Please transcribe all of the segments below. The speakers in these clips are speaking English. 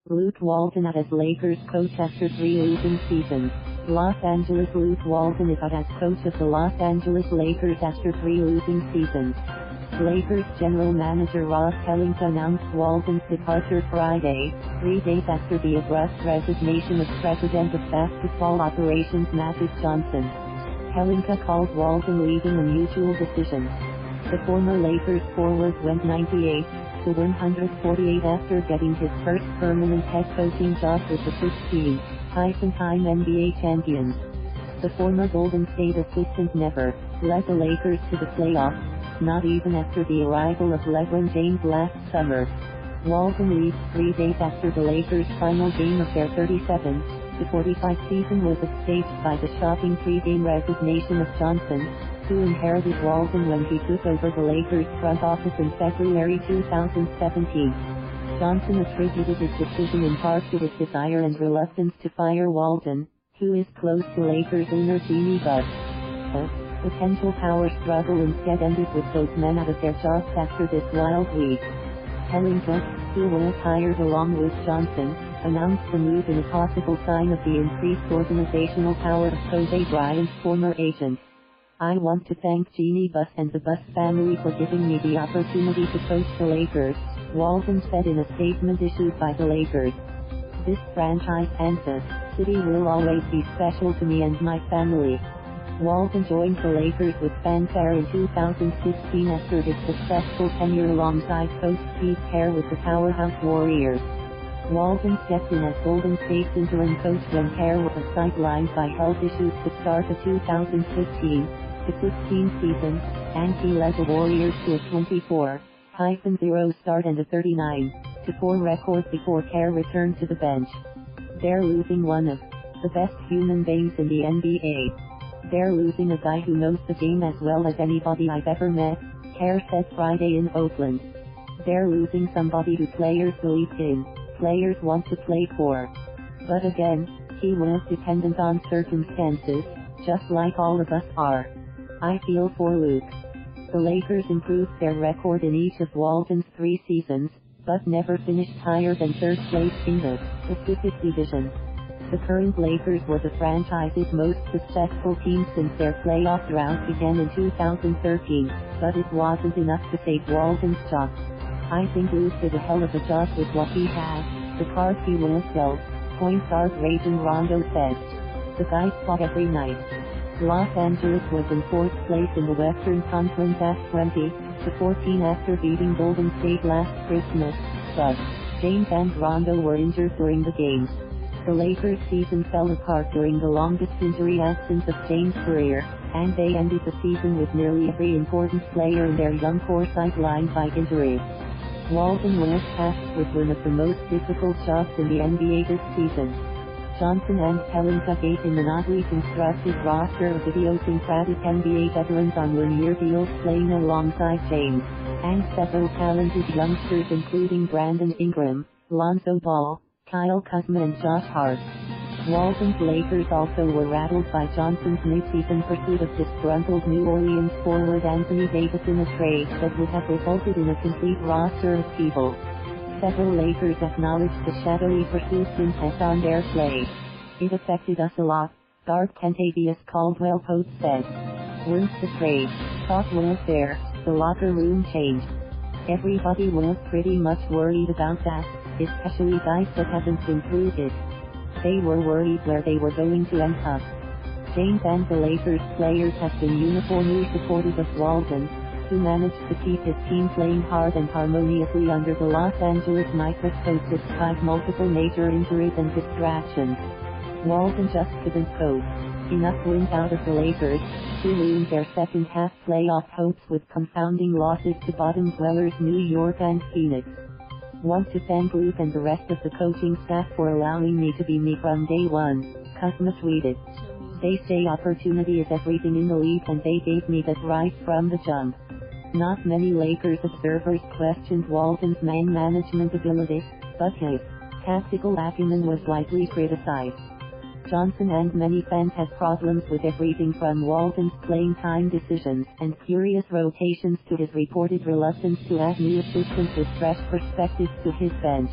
Luke Walton out as Lakers coach after 3 losing seasons. Los Angeles. Luke Walton is out as coach of the Los Angeles Lakers after 3 losing seasons. Lakers general manager Rob Pelinka announced Walton's departure Friday, 3 days after the abrupt resignation of president of basketball operations Magic Johnson. Pelinka called Walton leaving a mutual decision. The former Lakers forward went 98 to 148 after getting his first permanent head coaching job with the 15-time NBA champions. The former Golden State assistant never led the Lakers to the playoffs, not even after the arrival of LeBron James last summer. Walton leaves 3 days after the Lakers' final game of their 37-45 season was upstaged by the shocking pregame resignation of Johnson, who inherited Walton when he took over the Lakers front office in February 2017. Johnson attributed his decision in part to his desire and reluctance to fire Walton, who is close to Lakers owner Jeanie Buss. A potential power struggle instead ended with both men out of their jobs after this wild week. Pelinka, who was hired along with Johnson, announced the move in a possible sign of the increased organizational power of Kobe Bryant's former agent. "I want to thank Jeanie Buss and the Buss family for giving me the opportunity to coach the Lakers," Walton said in a statement issued by the Lakers. "This franchise and the city will always be special to me and my family." Walton joined the Lakers with fanfare in 2016 after his successful tenure alongside coach Steve Kerr with the powerhouse Warriors. Walton stepped in as Golden State's interim coach when Kerr was sidelined by health issues to start the 2015-16 season, and he led the Warriors to a 24-0 start and a 39-4 record before Kerr returned to the bench. "They're losing one of the best human beings in the NBA. They're losing a guy who knows the game as well as anybody I've ever met," Kerr said Friday in Oakland. "They're losing somebody who players believe in, players want to play for. But again, he was dependent on circumstances, just like all of us are. I feel for Luke." The Lakers improved their record in each of Walton's 3 seasons, but never finished higher than 3rd place in the Pacific Division. The current Lakers were the franchise's most successful team since their playoff drought began in 2013, but it wasn't enough to save Walton's job. "I think Luke did a hell of a job with what he had, the cards he was dealt," point guard Rajon Rondo said. "The guys fought every night." Los Angeles was in 4th place in the Western Conference at 20-14 after beating Golden State last Christmas, but James and Rondo were injured during the games. The Lakers' season fell apart during the longest injury absence of James' career, and they ended the season with nearly every important player in their young core sidelined by injury. Walton was tasked with one of the most difficult jobs in the NBA this season. Johnson and Pelinka gave him an oddly constructed roster of idiosyncratic NBA veterans on 1-year deals playing alongside James, and several talented youngsters including Brandon Ingram, Lonzo Ball, Kuzma and Josh Hart. Walton's Lakers also were rattled by Johnson's midseason pursuit of disgruntled New Orleans forward Anthony Davis in a trade that would have resulted in a complete roster upheaval. Several Lakers acknowledged the shadowy pursuit's impact on their play. "It affected us a lot," guard Kentavious Caldwell-Pope said. "Once the trade talk was there, the locker room changed. Everybody was pretty much worried about that, especially guys that haven't been through it. They were worried where they were going to end up." James and the Lakers players have been uniformly supportive of Walton, who managed to keep his team playing hard and harmoniously under the Los Angeles microscope despite multiple major injuries and distractions. Walton just couldn't cope. Enough wins out of the Lakers, who ruined their second-half playoff hopes with confounding losses to bottom dwellers New York and Phoenix. "Want to thank Luke and the rest of the coaching staff for allowing me to be me from day one," Kuzma tweeted. "They say opportunity is everything in the league and they gave me that right from the jump." Not many Lakers observers questioned Walton's man management ability, but his tactical acumen was widely criticized. Johnson and many fans had problems with everything from Walton's playing time decisions and curious rotations to his reported reluctance to add new assistants with fresh perspectives to his bench.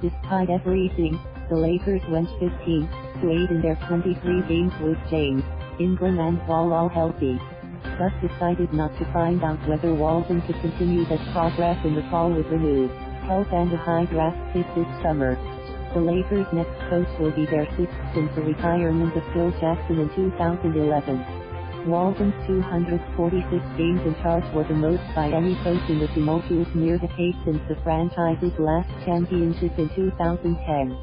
Despite everything, the Lakers went 15-8 in their 23 games with James, Ingram and Ball all healthy. Buss decided not to find out whether Walton could continue that progress in the fall with renewed health and a high draft pick this summer. The Lakers' next coach will be their sixth since the retirement of Phil Jackson in 2011. Walton's 246 games in charge were the most by any coach in the tumultuous near decade since the franchise's last championship in 2010.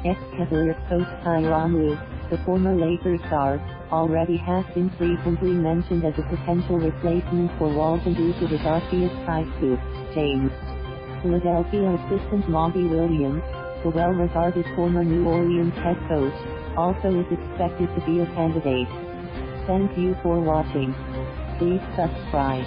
Ex-Cavaliers coach Tyronn Lue, the former Lakers star, already has been frequently mentioned as a potential replacement for Walton due to his obvious ties to James. Philadelphia assistant Monty Williams, the well-regarded former New Orleans head coach, also is expected to be a candidate. Thank you for watching. Please subscribe.